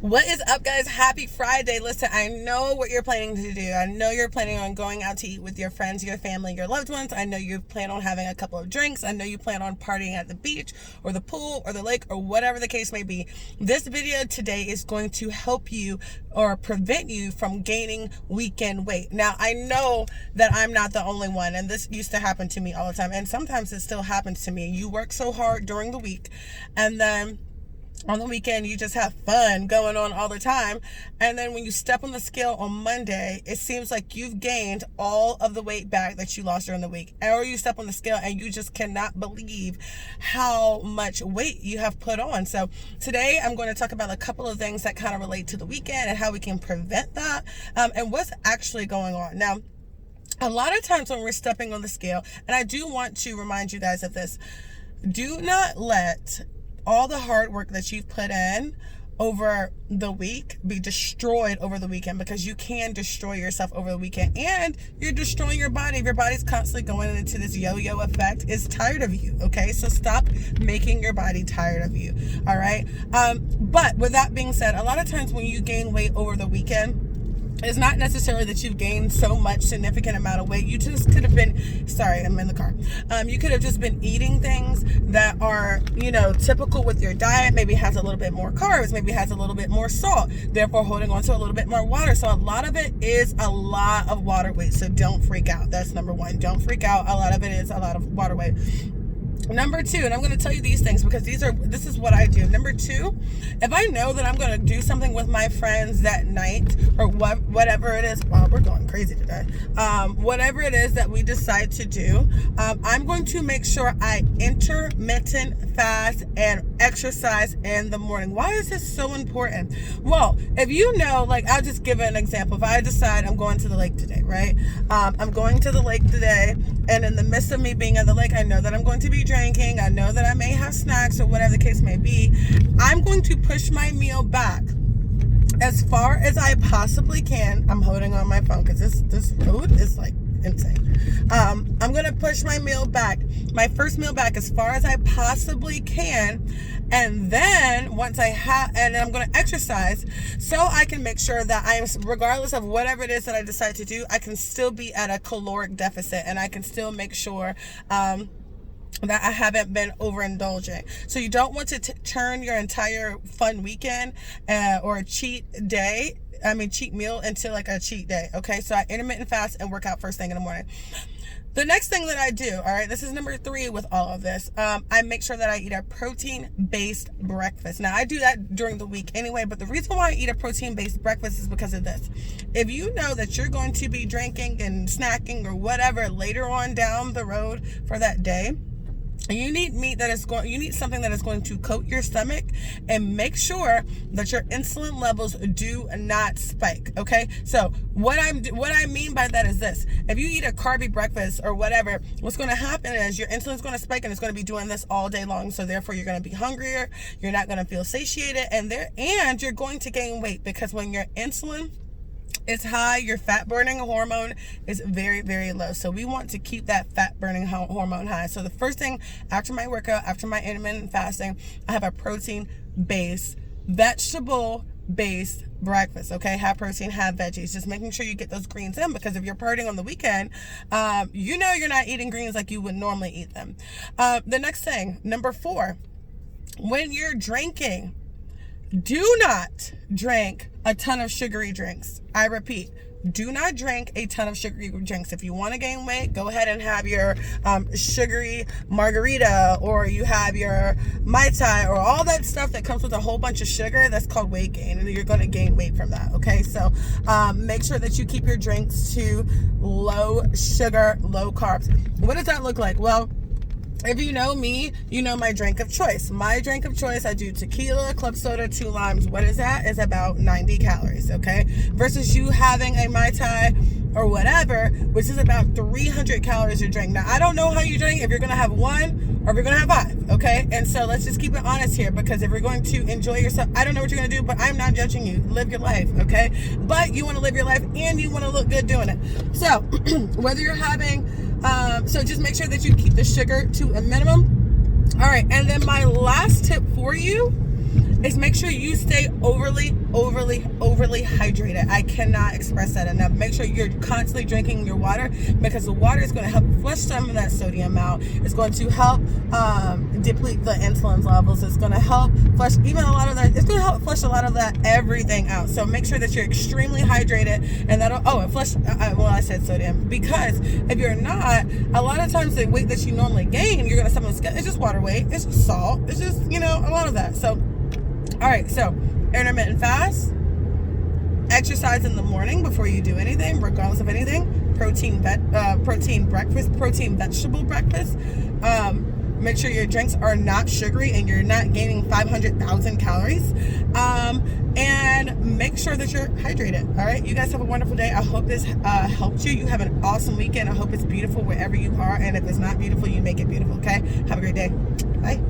What is up, guys? Happy Friday. Listen, I know what you're planning to do. I know you're planning on going out to eat with your friends, your family, your loved ones. I know you plan on having a couple of drinks. I know you plan on partying at the beach or the pool or the lake or whatever the case may be. This video today is going to help you or prevent you from gaining weekend weight. Now, I know that I'm not the only one, and this used to happen to me all the time, and sometimes it still happens to me. You work so hard during the week, and then on the weekend, you just have fun going on all the time. And then when you step on the scale on Monday, it seems like you've gained all of the weight back that you lost during the week. Or you step on the scale and you just cannot believe how much weight you have put on. So today I'm going to talk about a couple of things that kind of relate to the weekend and how we can prevent that and what's actually going on. Now, a lot of times when we're stepping on the scale, and I do want to remind you guys of this, do not let all the hard work that you've put in over the week be destroyed over the weekend, because you can destroy yourself over the weekend and you're destroying your body. If your body's constantly going into this yo-yo effect, it's tired of you. Okay, so stop making your body tired of you. All right. But with that being said, a lot of times when you gain weight over the weekend, it's not necessarily that you've gained so much significant amount of weight. You just could have been, sorry, I'm in the car. You could have just been eating things that are, typical with your diet. Maybe has a little bit more carbs, maybe has a little bit more salt, therefore holding on to a little bit more water. So a lot of it is a lot of water weight. So don't freak out. That's number one. Don't freak out. A lot of it is a lot of water weight. Number two, and I'm going to tell you these things because this is what I do. Number two, if I know that I'm going to do something with my friends that night or whatever it is, wow, we're going crazy today. Whatever it is that we decide to do, I'm going to make sure I intermittent fast and exercise in the morning. Why is this so important? Well, if you know, like, I'll just give an example. If I decide I'm going to the lake today, right? I'm going to the lake today, and in the midst of me being at the lake, I know that I'm going to be drinking. I know that I may have snacks or whatever the case may be. I'm going to push my meal back as far as I possibly can. I'm holding on my phone because this food is like insane. I'm going to push my first meal back as far as I possibly can. And then once and I'm going to exercise so I can make sure that I'm, regardless of whatever it is that I decide to do, I can still be at a caloric deficit, and I can still make sure, that I haven't been overindulging. So you don't want to turn your entire fun weekend or cheat meal into like a cheat day. Okay, so I intermittent fast and work out first thing in the morning. The next thing that I do, all right, this is number 3 with all of this. I make sure that I eat a protein-based breakfast. Now, I do that during the week anyway, but the reason why I eat a protein-based breakfast is because of this. If you know that you're going to be drinking and snacking or whatever later on down the road for that day, you need you need something that is going to coat your stomach and make sure that your insulin levels do not spike. Okay, so what I mean by that is this: if you eat a carby breakfast or whatever, what's going to happen is your insulin's going to spike, and it's going to be doing this all day long. So therefore, you're going to be hungrier. You're not going to feel satiated, and you're going to gain weight, because when your insulin is high, your fat burning hormone is very, very low. So we want to keep that fat burning hormone high. So the first thing after my workout, after my intermittent fasting, I have a protein based, vegetable based breakfast. Okay, have protein, have veggies, just making sure you get those greens in, because if you're partying on the weekend, you're not eating greens like you would normally eat them. The next thing, number 4, when you're drinking, do not drink a ton of sugary drinks. I repeat, do not drink a ton of sugary drinks. If you want to gain weight, go ahead and have your sugary margarita, or you have your Mai Tai, or all that stuff that comes with a whole bunch of sugar. That's called weight gain, and you're going to gain weight from that. Okay, so make sure that you keep your drinks to low sugar, low carbs. What does that look like? Well, if you know me, you know my drink of choice. My drink of choice, I do tequila, club soda, 2 limes. What is that? It's about 90 calories, okay? Versus you having a Mai Tai or whatever, which is about 300 calories a drink. Now, I don't know how you drink, if you're going to have 1 or if you're going to have 5, okay? And so let's just keep it honest here, because if you're going to enjoy yourself, I don't know what you're going to do, but I'm not judging you. Live your life, okay? But you want to live your life and you want to look good doing it. So whether you're having, so just make sure that you keep the sugar to a minimum. All right, and then my last tip for you is make sure you stay overly hydrated. I cannot express that enough. Make sure you're constantly drinking your water, because the water is going to help flush some of that sodium out. It's going to help deplete the insulin levels. It's going to help flush even a lot of that. It's going to help flush a lot of that everything out. So make sure that you're extremely hydrated, and that'll and flush. I said sodium, because if you're not, a lot of times the weight that you normally gain, you're going to stomach. It's just water weight. It's just salt. It's just a lot of that. So, all right. So intermittent fast. Exercise in the morning before you do anything, regardless of anything. Protein breakfast, protein vegetable breakfast. Make sure your drinks are not sugary and you're not gaining 500,000 calories. And make sure that you're hydrated. All right. You guys have a wonderful day. I hope this helped you. You have an awesome weekend. I hope it's beautiful wherever you are. And if it's not beautiful, you make it beautiful. Okay. Have a great day. Bye.